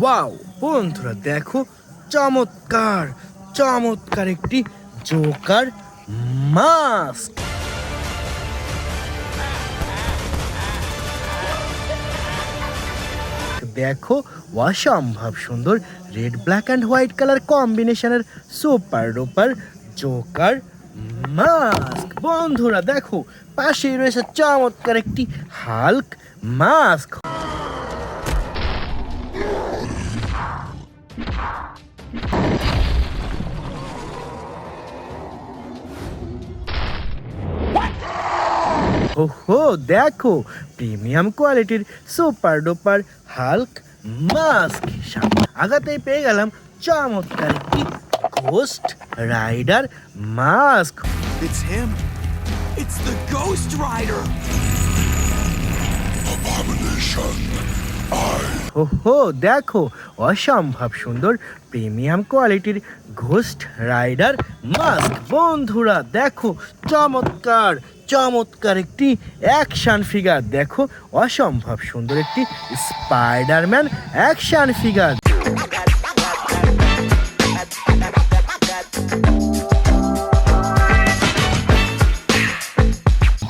Wow বন্ধুরা দেখো, চমৎকার চমৎকার একটি জোকার মাস্ক। দেখো অসম্ভব সুন্দর red black and white colour কম্বিনেশনের সুপার ডুপার জোকার মাস্ক। বন্ধুরা দেখো পাশেই রয়েছে চমৎকার একটি হাল্ক মাস্ক। ওহো দেখো প্রিমিয়াম কোয়ালিটির সুপার ডুপার হাল্ক মাস্ক। আগাতেই পেয়ে গেলাম চমৎকার একটি ghost rider mask. It's him. It's the Ghost Rider. Abomination. ওহো দেখো অসম্ভব সুন্দর প্রিমিয়াম কোয়ালিটির ঘোস্ট রাইডার মাস্ক। বন্ধুরা দেখো চমৎকার চমৎকার একটি অ্যাকশন ফিগার। দেখো অসম্ভব সুন্দর একটি স্পাইডারম্যান অ্যাকশন ফিগার।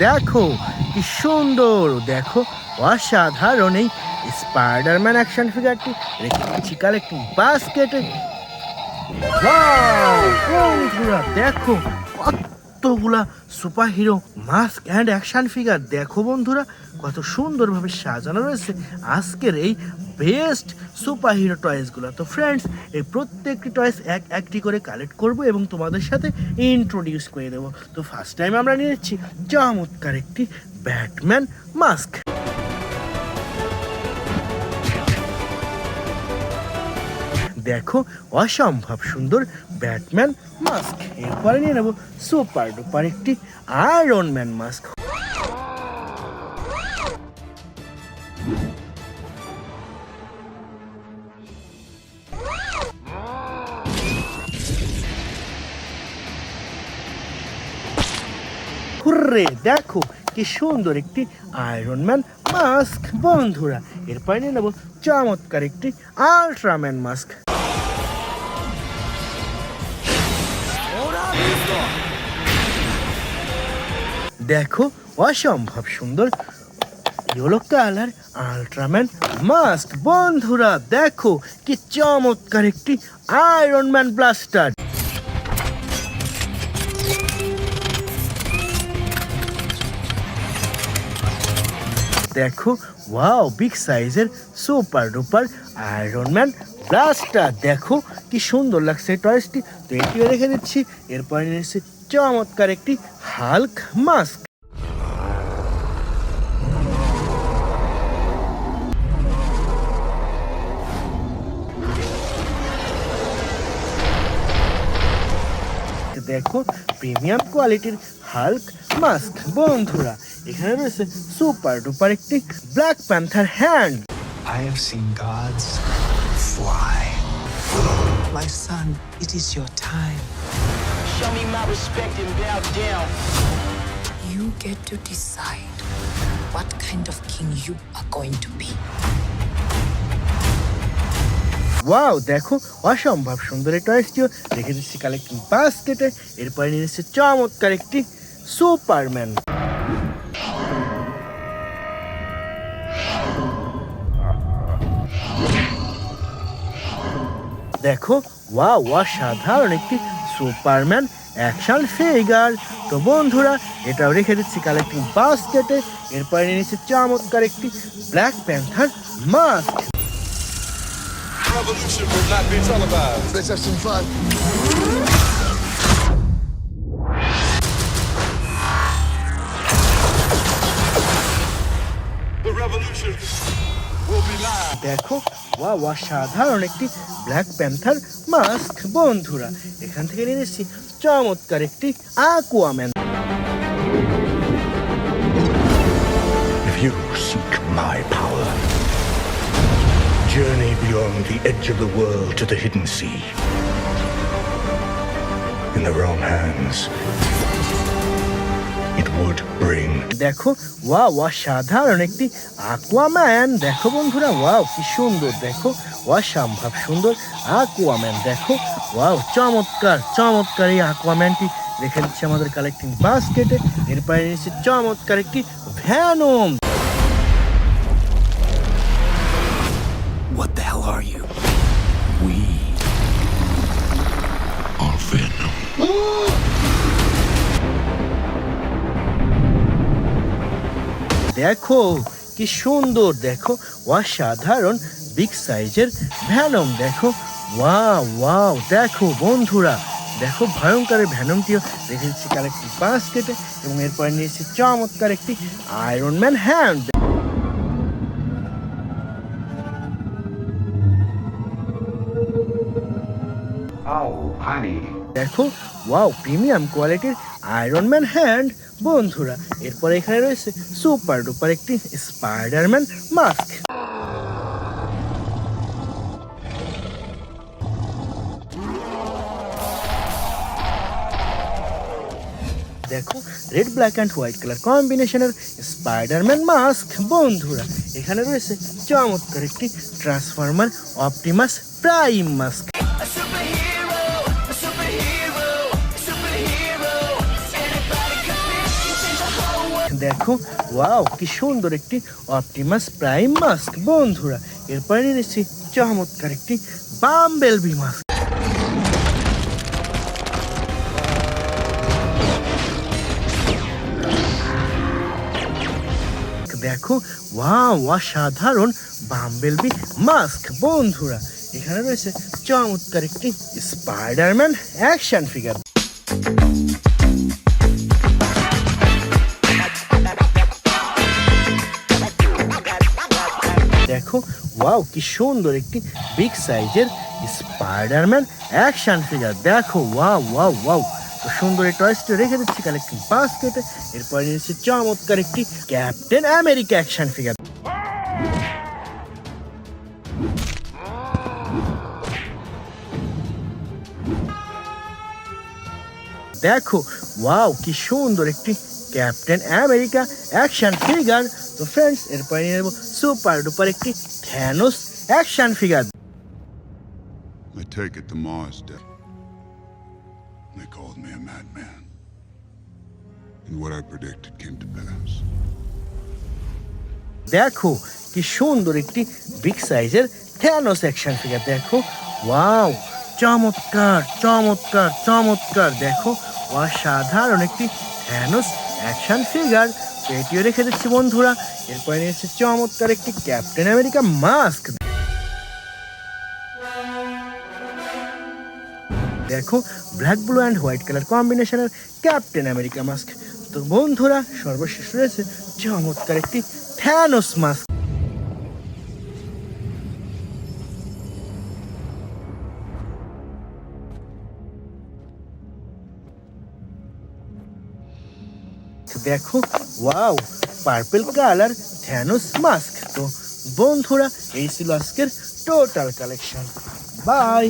দেখো কি সুন্দর, দেখো অসাধারণ এই স্পাইডারম্যান অ্যাকশন ফিগারটি রেখে দিচ্ছি কালেক্টিং বাস্কেটে। বন্ধুরা দেখো কতগুলা super hero mask and action figure. দেখো বন্ধুরা কত সুন্দরভাবে সাজানো রয়েছে আজকের এই বেস্ট সুপার হিরো টয়েসগুলো। তো ফ্রেন্ডস এই প্রত্যেকটি টয়েস একটি করে কালেক্ট করব এবং তোমাদের সাথে ইন্ট্রোডিউস করে দেবো। তো ফার্স্ট টাইম আমরা নিয়ে নিচ্ছি চমৎকার একটি ব্যাটম্যান মাস্ক। দেখো অসম্ভব সুন্দর ব্যাটম্যান মাস্ক। এরপরে নিয়ে নেব সুপার ডুপার একটি আয়রন ম্যান মাস্ক। হুররে দেখো কি সুন্দর একটি আয়রন ম্যান মাস্ক। বন্ধুরা এরপরে নিয়ে নেব চমৎকার একটি আল্ট্রাম্যান মাস্ক। দেখো অসম্ভব সুন্দর ইয়েলো কালার আল্ট্রাম্যান মাস্ক। বন্ধুরা দেখো কি চমৎকার একটি আয়রন ম্যান ব্লাস্টার। দেখো ওয়াও বিগ সাইজের super duper iron man blaster. দেখো কি সুন্দর লাগছে টয়েসটি। তো এটিও রেখে দিচ্ছি। এরপরে নিয়েছি চমৎকার একটি হাল্ক মাস্ক। দেখো প্রিমিয়াম কোয়ালিটির হাল্ক মাস্ক। বন্ধুরা এখানে রয়েছে সুপার ডুপার একটি black panther hand. I have seen gods fly. My son, it is your time. Show me my respect and bow down. You get to decide what kind of king you are going to be. Wow দেখো অসম্ভব সুন্দর এই টয়েসটিও রেখে দিচ্ছি collecting বাস্কেটে। এরপরে নিয়ে এসেছে চমৎকার একটি সুপারম্যান। দেখো ওয়াও অসাধারণ একটি সুপারম্যান অ্যাকশন ফিগার। তো বন্ধুরা এটাও রেখে দিচ্ছি কালেক্টিং বাস্কেটে। এরপরে নিয়ে নিচ্ছি চমৎকার একটি black panther mask. Revolution will not be televised. Let's have some fun. The revolution will be live. দেখো ওয়া অসাধারণ একটি ব্ল্যাক প্যান্থার মাস্ক। বন্ধুরা এখান থেকে নিয়ে নিচ্ছি চমৎকার একটি Aquaman. If you seek my power, journey beyond the edge of the world to the hidden sea. In the wrong hands, it would bring. দেখো ওয়াও অসাধারণ একটি আকুয়াম্যান। দেখো বন্ধুরা ওয়াও কি সুন্দর, দেখো অসম্ভব সুন্দর আকুয়াম্যান। দেখো ওয়াও চমৎকার চমৎকার এই আকুয়াম্যানটি রেখে দিচ্ছে আমাদের কালেক্টিং বাস্কেটে। এরপরে নিচ্ছে চমৎকার একটি Venom. What the hell are you? We are Venom. দেখো কি সুন্দর, দেখো অসাধারণ বিগ সাইজের ভ্যানম। দেখো ওয়াও ওয়াও, দেখো বন্ধুরা দেখো ভয়ঙ্কর ভ্যানমটিও রেখে দিচ্ছি কালেক্টিভ বাস্কেটে। এবং এরপরে নিয়েছি চমৎকার একটি আয়রন ম্যান হ্যান্ড। দেখো ওয়াও প্রিমিয়াম কোয়ালিটির আয়রন ম্যান হ্যান্ড বন্ধুরা। এরপরে এখানে রয়েছে সুপার ডুপার একটি স্পাইডারম্যান মাস্ক। দেখো red black and white colour কম্বিনেশনের স্পাইডারম্যান মাস্ক বন্ধুরা। এখানে রয়েছে চমৎকার একটি ট্রান্সফরমার অপটিমাস প্রাইম মাস্ক। দেখো ওয়াও কি সুন্দর একটি অপটিমাস প্রাইম মাস্ক বন্ধুরা। এরপরে নিয়েছি চমৎকার একটি বাম্বেলবি মাস্ক। দেখো ওয়াও অসাধারণ বাম্বেলবি মাস্ক বন্ধুরা। এখানে রয়েছে চমৎকার একটি স্পাইডারম্যান অ্যাকশন ফিগার। দেখো ওয়াও কি সুন্দর একটি বিগ সাইজের স্পাইডারম্যান অ্যাকশন ফিগার। দেখো ওয়াও ওয়াও ওয়াও, তো সুন্দর এই টয়েসটা রেখে দিচ্ছি কালেক্টিং বাস্কেটে। এরপরে নিয়েছি চমৎকার একটি ক্যাপ্টেন আমেরিকা অ্যাকশন ফিগার। দেখো ওয়াও কি সুন্দর একটি ক্যাপ্টেন আমেরিকা অ্যাকশন ফিগার। তো ফ্রেন্ডস এরপরে নিয়ে নেব সুপার ডুপার একটি Thanos action figure. I take it the Mars dead. They called me a madman. And what I predicted came to pass. দেখো কি সুন্দর একটি বিগ সাইজের থ্যানোস অ্যাকশন ফিগার। দেখো ওয়াও চমৎকার চমৎকার চমৎকার, দেখো অসাধারণ একটি থ্যানোস অ্যাকশন ফিগার। এটিও রেখে দিচ্ছি বন্ধুরা। এরপরে নিয়েছে চমৎকার একটি ক্যাপ্টেন আমেরিকা মাস্ক। দেখো black blue and white colour কম্বিনেশনের ক্যাপ্টেন আমেরিকা মাস্ক। তো বন্ধুরা সর্বশেষ রয়েছে চমৎকার একটি থ্যানোস মাস্ক। দেখো wow purple colour Thanos mask. তো বন্ধুরা এই ছিল আজকের টোটাল কালেকশন। বাই।